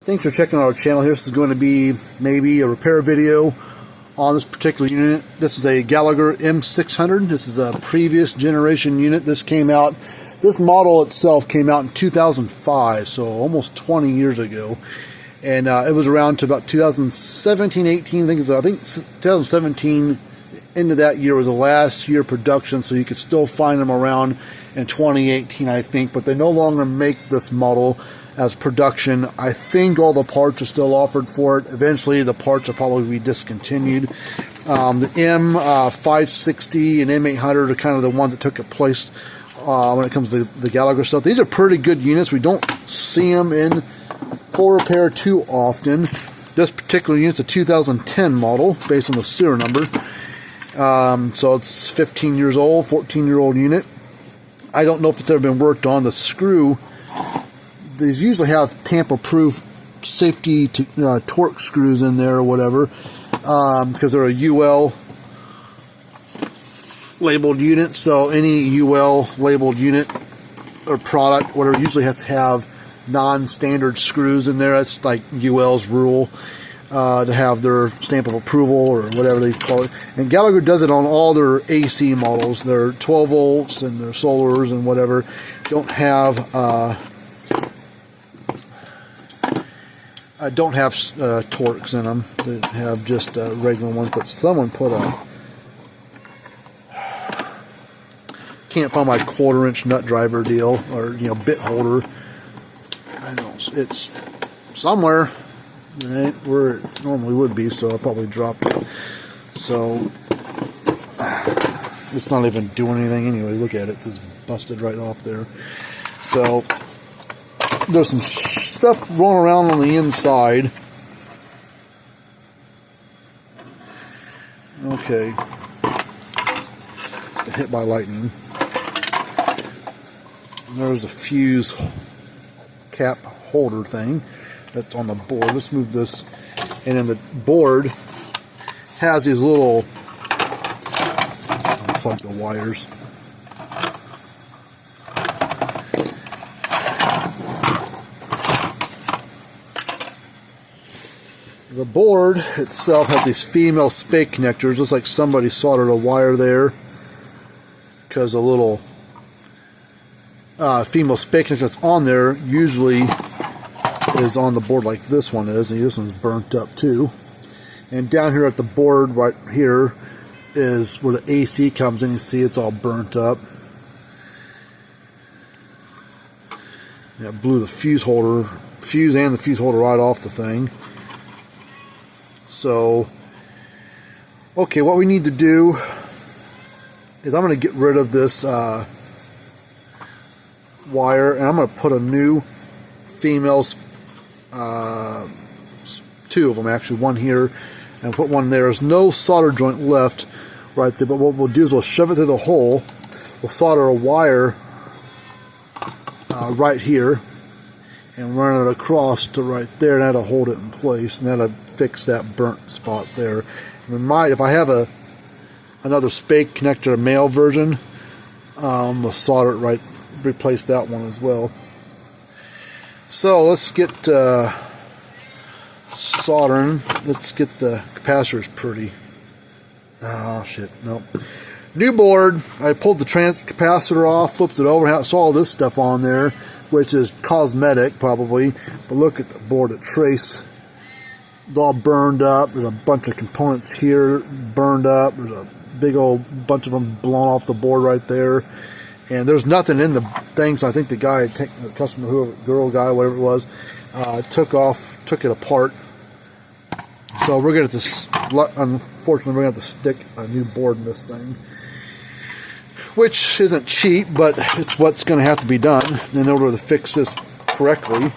Thanks for checking out our channel. This is going to be maybe a repair video on this particular unit. This is a Gallagher M600. This is a previous generation unit. This model itself came out in 2005, so almost 20 years ago. And it was around to about 2017, 18. I think 2017 into that year was the last year of production, so you could still find them around in 2018, I think. But they no longer make this model as production. I think all the parts are still offered for it. Eventually the parts will probably be discontinued. The M560 and M800 are kind of the ones that took a place when it comes to the Gallagher stuff. These are pretty good units. We don't see them in full repair too often. This particular unit's a 2010 model based on the serial number. So it's 15 years old, 14-year-old unit. I don't know if it's ever been worked on. The screw, these usually have tamper-proof safety torque screws in there or whatever, because they're a UL labeled unit. So any UL labeled unit or product, whatever, usually has to have non-standard screws in there. That's like UL's rule, to have their stamp of approval or whatever they call it. And Gallagher does it on all their AC models. Their 12 volts and their solars and whatever don't have torques in them. They have just regular ones. But someone put can't find my 1/4-inch nut driver deal, or bit holder. I know it's somewhere. It ain't where it normally would be, so I probably dropped it. So it's not even doing anything anyway. Look at it; it's just busted right off there. So there's some stuff rolling around on the inside. Okay, it's been hit by lightning. And there's a fuse cap holder thing that's on the board. Let's move this. And then the board has these little, unplug the wires. The board itself has these female spake connectors. Looks like somebody soldered a wire there, because a little female spake connector that's on there usually is on the board like this one is, and this one's burnt up too. And down here at the board right here is where the AC comes in. You see it's all burnt up. Yeah, blew the fuse and the fuse holder right off the thing. So, okay, what we need to do is I'm going to get rid of this wire, and I'm going to put a new female, two of them actually, one here and put one there. There's no solder joint left right there, but what we'll do is we'll shove it through the hole. We'll solder a wire right here and run it across to right there, and that'll hold it in place, and that'll fix that burnt spot there. And if I have another spake connector, a male version, we'll solder it right, replace that one as well. So let's get soldering. Let's get the capacitors pretty. Oh shit, nope. New board. I pulled the capacitor off, flipped it over, saw all this stuff on there, which is cosmetic probably. But look at the board at trace. It's all burned up. There's a bunch of components here burned up. There's a big old bunch of them blown off the board right there. And there's nothing in the thing, so I think the guy, the customer, whoever, girl, guy, whatever it was, took it apart. So we're going to, unfortunately, we're going to have to stick a new board in this thing, which isn't cheap, but it's what's going to have to be done in order to fix this correctly.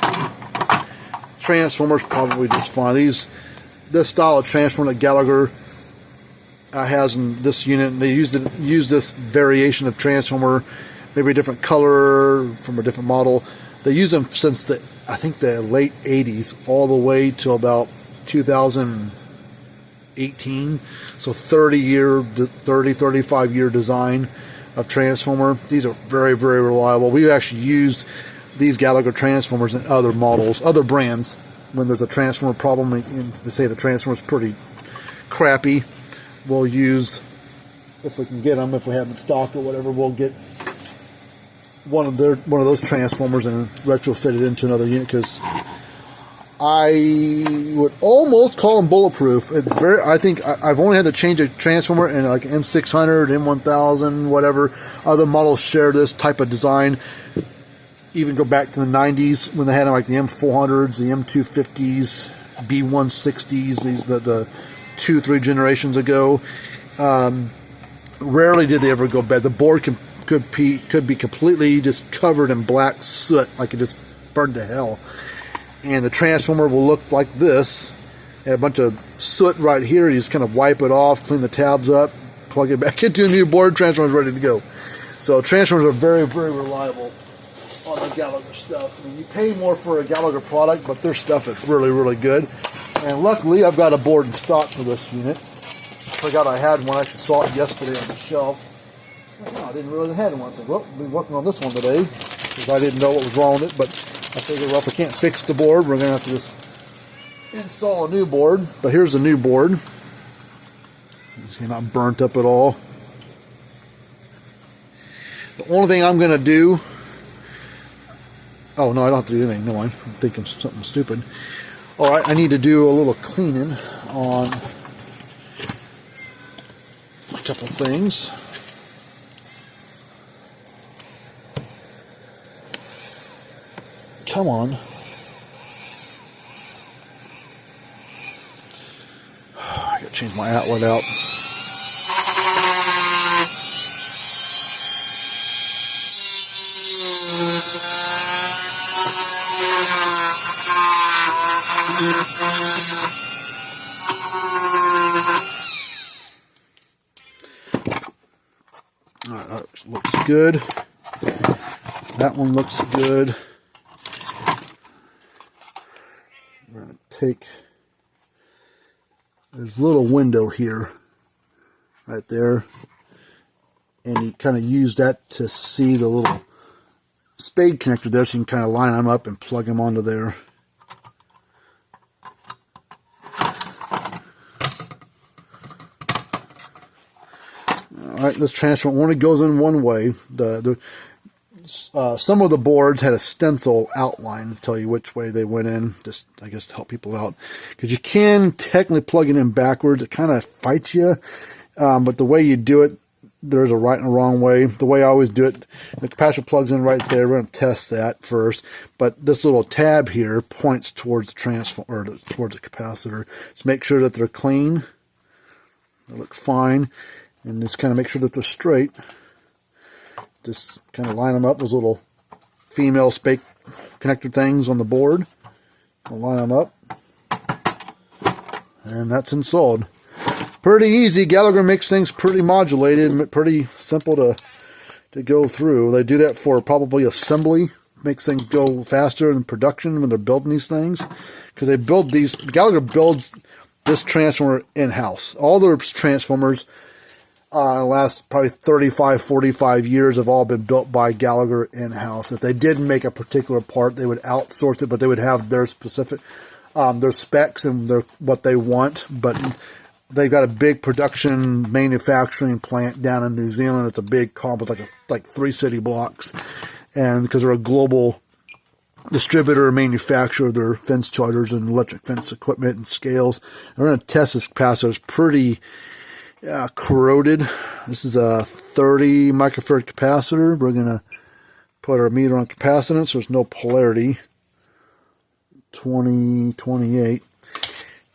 Transformers probably just fine. This style of transformer that Gallagher has in this unit, they use this variation of transformer, maybe a different color from a different model. They use them since I think the late 80s all the way till about 2018. So 35 year design of transformer. These are very, very reliable. We've actually used these Gallagher transformers in other models, other brands, when there's a transformer problem and they say the transformer's pretty crappy, we'll use, if we can get them, if we have them in stock or whatever, we'll get one of those transformers and retrofit it into another unit, because I would almost call them bulletproof. I think I've only had to change a transformer in like M600, M1000, whatever other models share this type of design. Even go back to the 90s when they had like the M400s, the M250s, B160s, the 2-3 generations ago. Rarely did they ever go bad. The board could be completely just covered in black soot, like it just burned to hell. And the transformer will look like this. A bunch of soot right here. You just kind of wipe it off, clean the tabs up, plug it back into a new board, transformer's ready to go. So transformers are very, very reliable on the Gallagher stuff. I mean, you pay more for a Gallagher product, but their stuff is really, really good. And luckily, I've got a board in stock for this unit. I forgot I had one. I actually saw it yesterday on the shelf. No, I didn't really have one. I said, well, I'll be working on this one today, because I didn't know what was wrong with it, but I figured, well, if we can't fix the board, we're going to have to just install a new board. But here's the new board. You see, not burnt up at all. The only thing I'm going to do... Oh, no, I don't have to do anything. No, I'm thinking something stupid. All right, I need to do a little cleaning on a couple things. Come on. I gotta change my outlet out. Alright, that looks good. That one looks good. We're going to take, there's a little window here, right there, and you kind of use that to see the little spade connector there, so you can kind of line them up and plug them onto there. Alright, this transformer only goes in one way. Some of the boards had a stencil outline to tell you which way they went in, just, I guess, to help people out. Because you can technically plug it in backwards. It kind of fights you. But the way you do it, there's a right and a wrong way. The way I always do it, the capacitor plugs in right there. We're going to test that first. But this little tab here points towards the transformer, or towards the capacitor. So make sure that they're clean. They look fine. And just kind of make sure that they're straight. Just kind of line them up, those little female spake connector things on the board. I'll line them up. And that's installed. Pretty easy. Gallagher makes things pretty modulated, pretty simple to go through. They do that for probably assembly. Makes things go faster in production when they're building these things. Because they build these, Gallagher builds this transformer in-house. All their transformers last probably 35, 45 years have all been built by Gallagher in-house. If they didn't make a particular part, they would outsource it, but they would have their specific, their specs and what they want. But they've got a big production manufacturing plant down in New Zealand. It's a big complex, like 3 city blocks. And because they're a global distributor and manufacturer of their fence charters and electric fence equipment and scales. And we're going to test this capacitor. It's pretty corroded. This is a 30 microfarad capacitor. We're going to put our meter on capacitance. So there's no polarity. 28.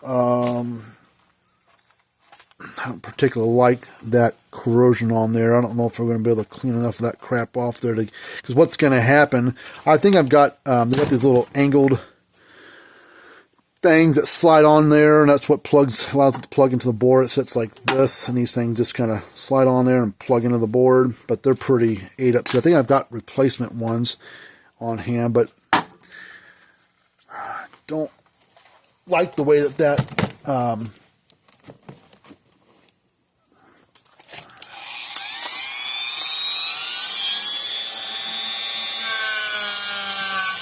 I don't particularly like that corrosion on there. I don't know if we're going to be able to clean enough of that crap off there. Because what's going to happen, I think I've got, they got these little angled things that slide on there, and that's what allows it to plug into the board. It sits like this, and these things just kind of slide on there and plug into the board, but they're pretty ate up. So I think I've got replacement ones on hand, but I don't like the way that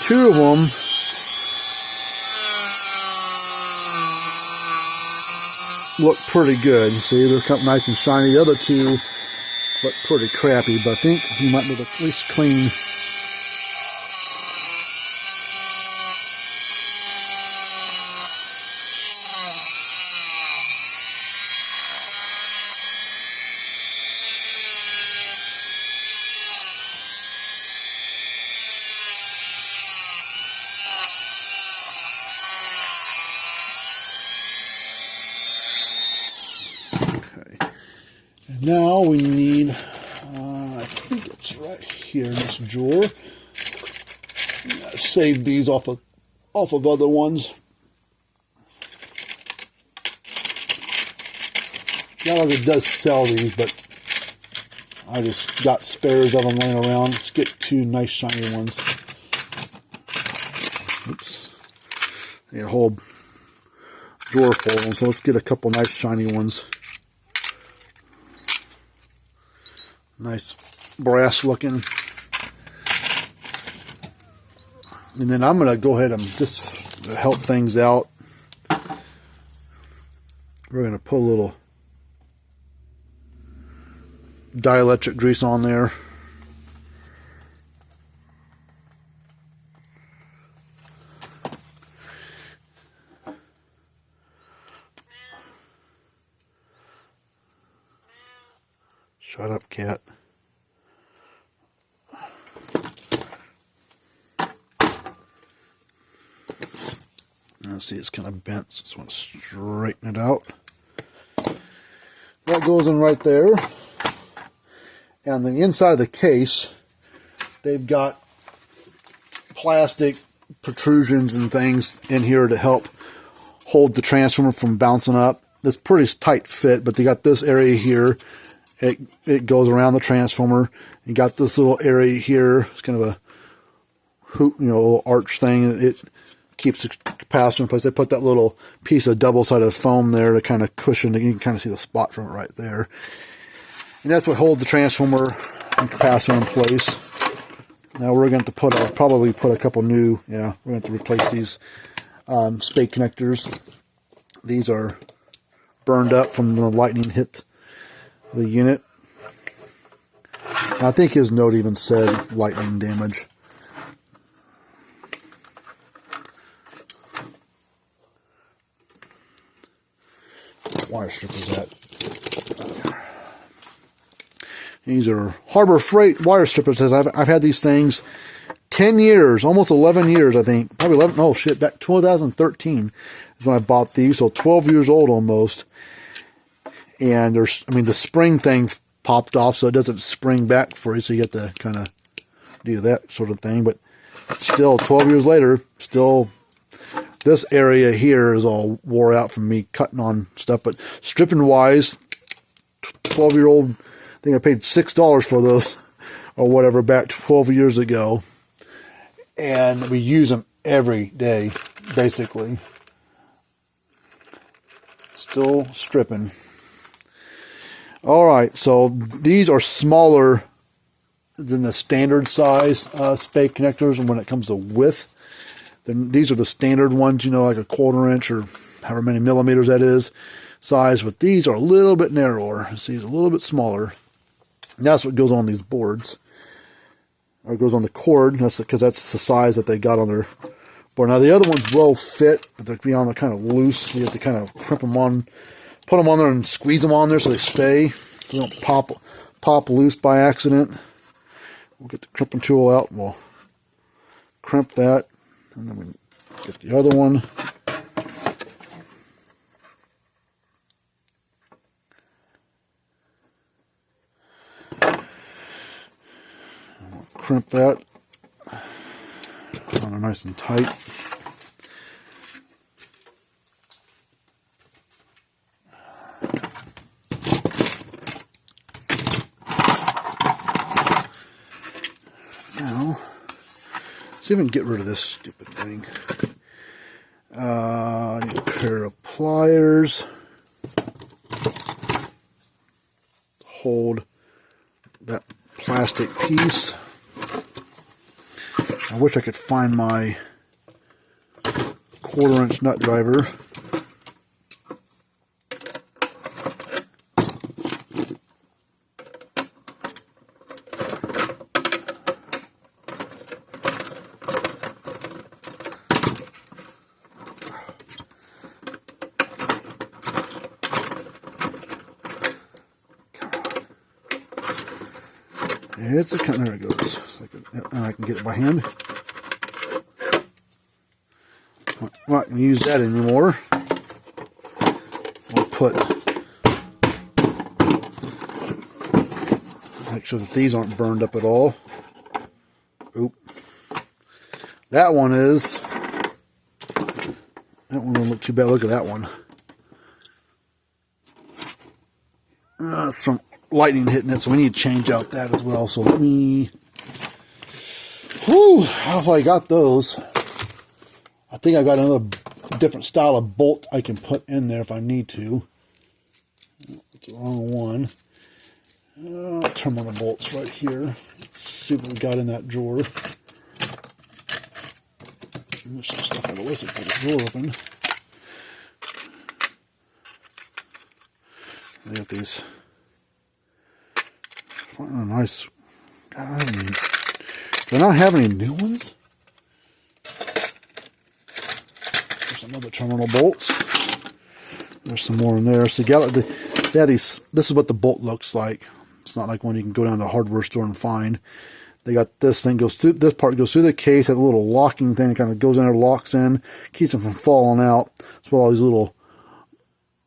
two of them look pretty good. See, they're cut nice and shiny. The other two look pretty crappy, but I think you might be able to at least clean. And now we need, I think it's right here in this drawer. Save these off of other ones. Gallagher does sell these, but I just got spares of them laying around. Let's get two nice shiny ones. Oops. Need a whole drawer full of them, so let's get a couple nice shiny ones. Nice brass looking. And then I'm going to go ahead and just help things out. We're going to put a little dielectric grease on there. Shut up, cat. Let's see, it's kind of bent, so I just want to straighten it out. That goes in right there. And the inside of the case, they've got plastic protrusions and things in here to help hold the transformer from bouncing up. It's pretty tight fit, but they got this area here. It goes around the transformer. You got this little area here. It's kind of a hoop, little arch thing. It keeps the capacitor in place. They put that little piece of double-sided foam there to kind of cushion it. You can kind of see the spot from it right there. And that's what holds the transformer and capacitor in place. Now we're going to probably put a couple new, we're going to replace these spade connectors. These are burned up from when the lightning hit the unit. And I think his note even said lightning damage. Wire strip is that? These are Harbor Freight wire strippers. I've had these things 10 years, almost 11 years, I think. Probably 11, oh shit, back 2013 is when I bought these, so 12 years old almost. And the spring thing popped off, so it doesn't spring back for you, so you have to kind of do that sort of thing. But still, 12 years later, still, this area here is all wore out from me cutting on stuff. But stripping wise, 12-year-old, I think I paid $6 for those or whatever back 12 years ago. And we use them every day, basically. Still stripping. Alright, so these are smaller than the standard size spade connectors when it comes to width. Then these are the standard ones, like a 1/4 inch or however many millimeters that is size, but these are a little bit narrower. See, it's a little bit smaller. And that's what goes on these boards. Or it goes on the cord, because that's the size that they got on their board. Now the other ones will fit, but they're beyond the kind of loose, so you have to kind of crimp them on, put them on there and squeeze them on there so they stay. So they don't pop loose by accident. We'll get the crimping tool out and we'll crimp that. And then we get the other one. We'll crimp that on there nice and tight. Now, let's even get rid of this stupid thing. I need a pair of pliers to hold that plastic piece. I wish I could find my 1/4 inch nut driver. It's a there it goes. It's like and I can get it by hand. I'm not going to use that anymore. We'll make sure that these aren't burned up at all. Oop. That one is. That one don't look too bad. Look at that one. Some lightning hitting it, so we need to change out that as well. So let me. Whew! How I got those? I think I got another different style of bolt I can put in there if I need to. It's the wrong one. Terminal bolts right here. Let's see what we got in that drawer. There's some stuff out of the way, so I put the drawer open. I got these. Finding a nice. God, do I not have any new ones? There's some other terminal bolts. There's some more in there. So they have these. This is what the bolt looks like. It's not like one you can go down to the hardware store and find. They got this thing goes through. This part goes through the case. Has a little locking thing. It kind of goes in there, locks in, keeps them from falling out. That's what all these little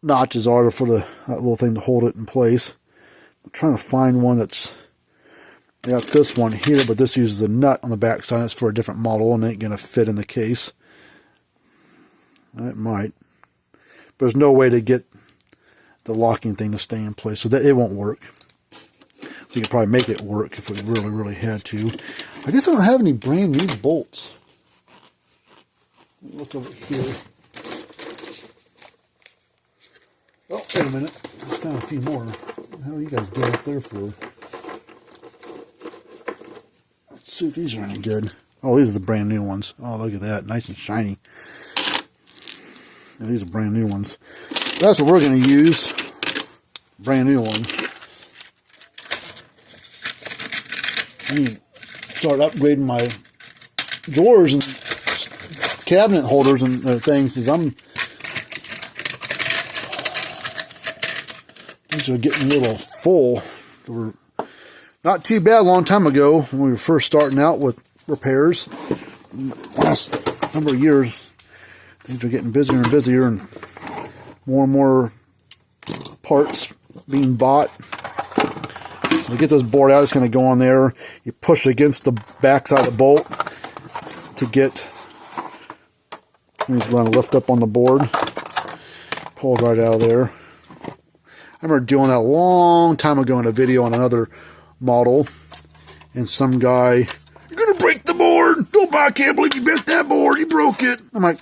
notches are for that little thing to hold it in place. I'm trying to find one that's. I got this one here, but this uses a nut on the back side. It's for a different model, and it ain't gonna fit in the case. It might, but there's no way to get the locking thing to stay in place, so that it won't work. We could probably make it work if we really, really had to. I guess I don't have any brand new bolts. Look over here. Oh, wait a minute. I found a few more. What the hell are you guys doing up there for? Let's see if these are any good. Oh, these are the brand new ones. Oh, look at that. Nice and shiny. Yeah, these are brand new ones. That's what we're going to use. Brand new one. I need to start upgrading my drawers and cabinet holders and things, because these are getting a little full. They were not too bad a long time ago when we were first starting out with repairs. Last number of years, things are getting busier and busier, and more parts being bought. So to get this board out, it's going to go on there. You push against the back side of the bolt to get. You just want to lift up on the board, pull it right out of there. I remember doing that a long time ago in a video on another model, and some guy, "You're gonna break the board! I can't believe you bent that board. You broke it." I'm like,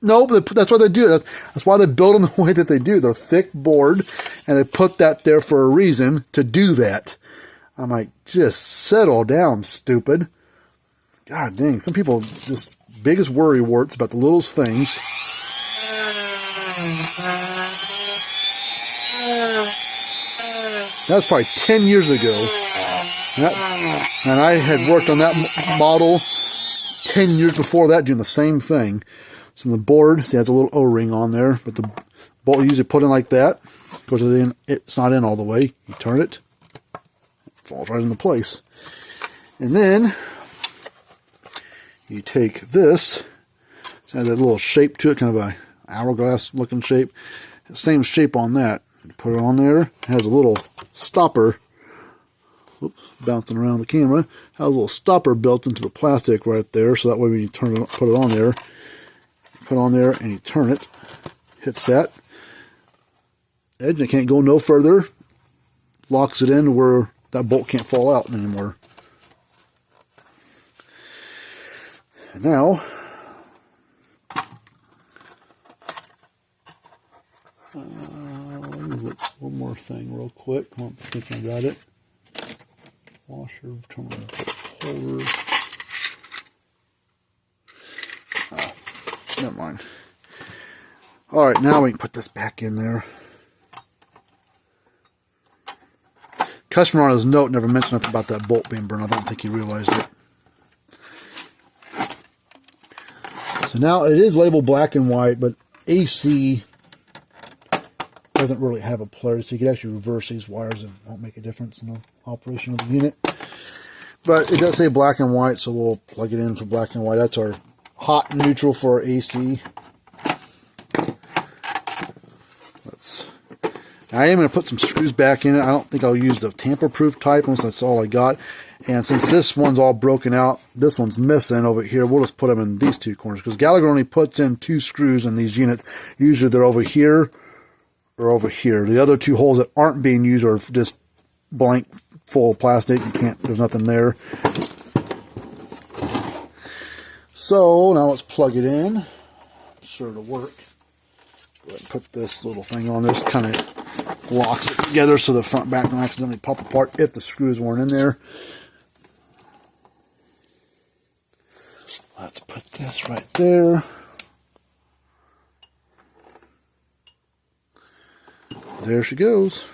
no, but that's why they do it. That's why they build them the way that they do. They're thick board, and they put that there for a reason to do that. I'm like, just settle down, stupid. God dang, some people just biggest worry warts about the littlest things. That's probably 10 years ago. And I had worked on that model 10 years before that doing the same thing. So the board, see, has a little O-ring on there, but the bolt you usually put in like that. Goes in, it's not in all the way. You turn it, it falls right into place. And then you take this, it has that little shape to it, kind of a hourglass looking shape. Same shape on that. You put it on there. It has a little stopper. Oops, bouncing around the camera. It has a little stopper built into the plastic right there, so that way when you turn it, put it on there, put it on there, and you turn it, hits that edge, and it can't go no further. Locks it in to where that bolt can't fall out anymore. And now, let me look one more thing real quick. I think I got it. Washer, terminal holder. Oh, never mind. Alright, now we can put this back in there. Customer on his note never mentioned nothing about that bolt being burned. I don't think he realized it. So now it is labeled black and white, but AC doesn't really have a polarity, so you can actually reverse these wires and it won't make a difference in the operation of the unit. But it does say black and white, so we'll plug it in for black and white. That's our hot and neutral for our AC. I am going to put some screws back in it. I don't think I'll use the tamper-proof type once that's all I got. And since this one's all broken out, this one's missing over here, we'll just put them in these two corners. Because Gallagher only puts in 2 screws in these units. Usually they're over here or over here. The other 2 holes that aren't being used are just blank, full of plastic. You can't, there's nothing there. So now let's plug it in. I'm sure it'll work. Go ahead and put this little thing on. This kind of locks it together so the front back don't accidentally pop apart if the screws weren't in there. Let's put this right there. There she goes.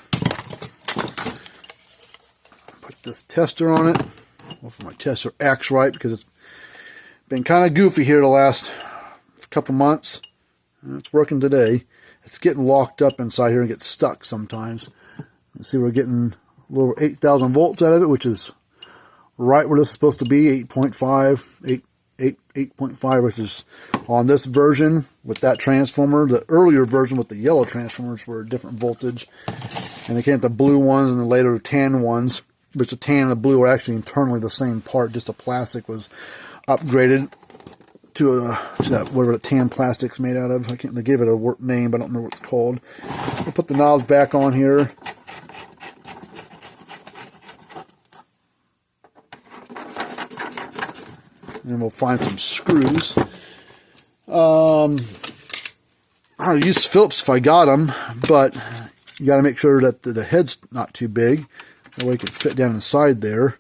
Put this tester on it. Hopefully my tester acts right because it's been kind of goofy here the last couple months. It's working today. It's getting locked up inside here and gets stuck sometimes. You see we're getting a little 8,000 volts out of it, which is right where this is supposed to be, 8.5, 8.5, which is on this version with that transformer. The earlier version with the yellow transformers were a different voltage. And again, the blue ones and the later tan ones, which the tan and the blue are actually internally the same part, just the plastic was upgraded to that, whatever the tan plastic's made out of. They gave it a name, but I don't remember what it's called. We'll put the knobs back on here. And we'll find some screws. I would use Phillips if I got them, but you got to make sure that the head's not too big. That way it can fit down inside there.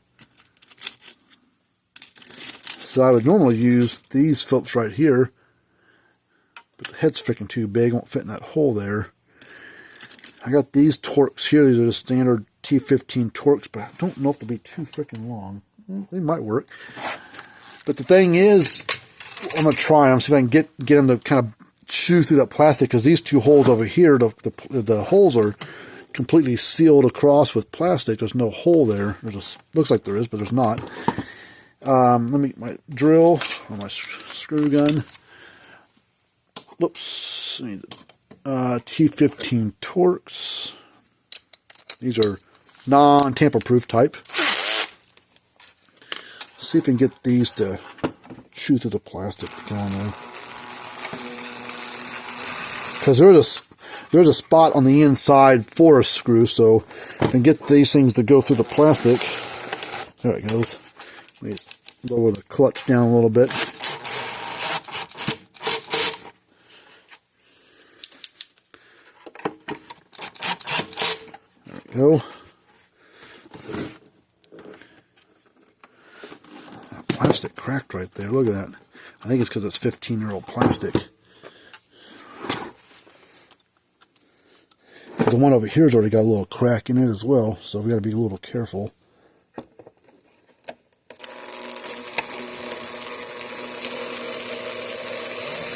So I would normally use these Phillips right here, but the head's freaking too big, won't fit in that hole there. I got these Torx here. These are the standard T15 Torx, but I don't know if they'll be too freaking long. They might work. But the thing is, I'm going to try them, see if I can get them to kind of chew through that plastic, because these 2 holes over here, the holes are completely sealed across with plastic. There's no hole there. Looks like there is, but there's not. Let me get my drill or my screw gun. Whoops. I need T15 Torx. These are non-tamper-proof type. See if we can get these to chew through the plastic down there. Because there's a spot on the inside for a screw, so I can get these things to go through the plastic. There it goes. Let me lower the clutch down a little bit. There we go. That plastic cracked right there. Look at that. I think it's because it's 15-year-old plastic. The one over here's already got a little crack in it as well, so we got to be a little careful.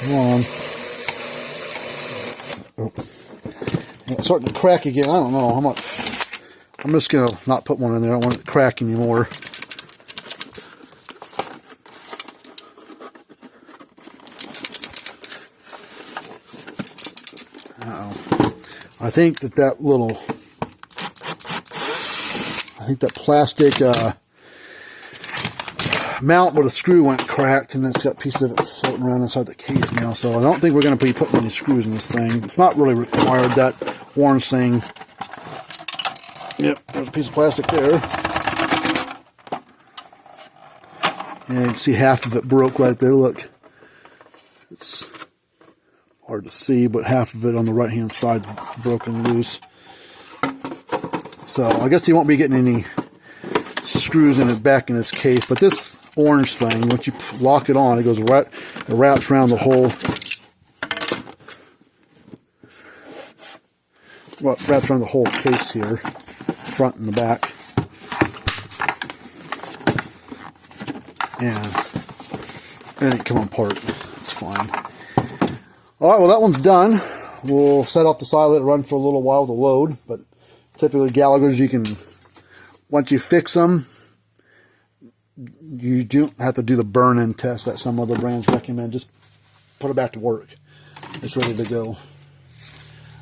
Come on. Oh. It's starting to crack again. I don't know how much. I'm just going to not put one in there. I don't want it to crack anymore. I think that plastic mount where the screw went cracked, and it's got pieces of it floating around inside the case now. So I don't think we're going to be putting any screws in this thing. It's not really required, that orange thing. Yep, there's a piece of plastic there. And you can see half of it broke right there. Look. It's hard to see, but half of it on the right hand side is broken loose. So I guess you won't be getting any screws in it back in this case. But this orange thing, once you lock it on, it goes right, it wraps around the whole. Well, it wraps around the whole case here, front and the back, and it didn't come apart. It's fine. Alright, well that one's done. We'll set off the side, let it run for a little while to load, but typically Gallagher's, you can, once you fix them, you don't have to do the burn-in test that some other brands recommend. Just put it back to work. It's ready to go.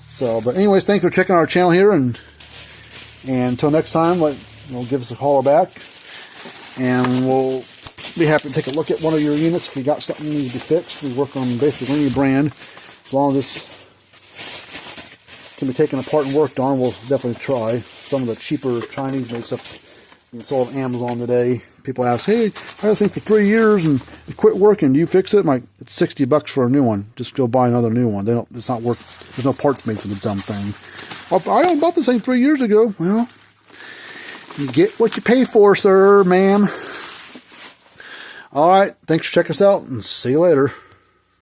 So, but anyways, thanks for checking our channel here, and until next time, give us a holler back, and we'll be happy to take a look at one of your units if you got something that needs to be fixed. We work on basically any brand. As long as this can be taken apart and worked on, we'll definitely try. Some of the cheaper Chinese-made stuff you sold on Amazon today. People ask, hey, I had this thing for 3 years and it quit working. Do you fix it? I'm like, it's $60 for a new one. Just go buy another new one. It's not worth. There's no parts made for the dumb thing. I bought this thing 3 years ago. Well, you get what you pay for, sir, ma'am. All right. Thanks for checking us out, and see you later.